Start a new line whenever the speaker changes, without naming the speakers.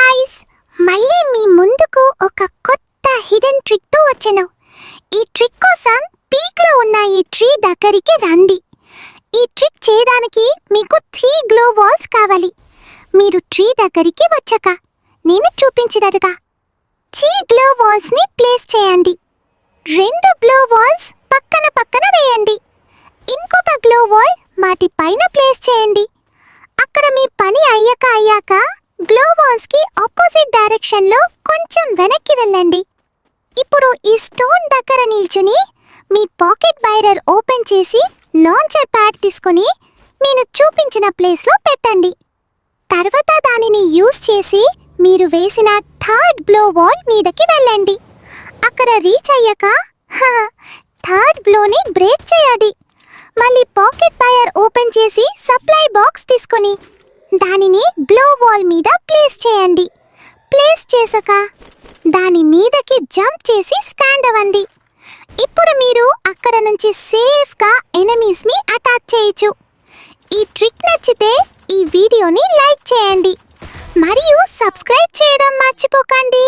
Guys, మళ్ళీ మీ ముందుకు ఒక కొత్త హిడెన్ ట్రిక్ తో వచ్చాను. ఈ ట్రిక్ కోసం పీక్ లో ఉన్న ఈ ట్రీ దగ్గరికి రండి. ఈ ట్రిక్ చేయడానికి మీకు 3 గ్లో వాల్స్ కావాలి. మీరు ట్రీ దగ్గరికి వచ్చాక నేను చూపించినట్టుగా 3 గ్లో వాల్స్ ని ప్లేస్ చేయండి. 2 గ్లో వాల్స్ పక్కన పక్కన వేయండి. ఇంకొక గ్లో వాల్ వాటి పైన ప్లేస్ చేయండి. అక్కడ మీ పని అయ్యాక గ్లో వాల్స్ కి ఆపోజిట్ డైరెక్షన్ లో కొంచెం వెనక్కి వెళ్ళండి. ఇప్పుడు ఈ స్టోన్ దగ్గర నిల్చుని మీ పాకెట్ బైరర్ ఓపెన్ చేసి లాంచర్ ప్యాడ్ తీసుకొని నేను చూపించిన ప్లేస్ లో పెట్టండి. తర్వాత దానిని యూజ్ చేసి మీరు వేసిన 3rd గ్లో వాల్ మీదకి వెళ్ళండి. అక్కడ రీచ్ అయ్యాక 3rd గ్లోని బ్రేక్ చేయాలి. మళ్ళీ పాకెట్ బైరర్ ఓపెన్ చేసి సప్లై బాక్స్ తీసుకొని దానిని గ్లో వాల్ మీద ప్లేస్ చేయండి. ప్లేస్ చేసాక దాని మీదకి జంప్ చేసి స్టాండ్ అవ్వండి. ఇప్పుడు మీరు అక్కడ నుంచి సేఫ్గా ఎనిమీస్ ని అటాక్ చేయొచ్చు. ఈ ట్రిక్ నచ్చితే ఈ వీడియోని లైక్ చేయండి మరియు సబ్స్క్రైబ్ చేయడం మర్చిపోకండి.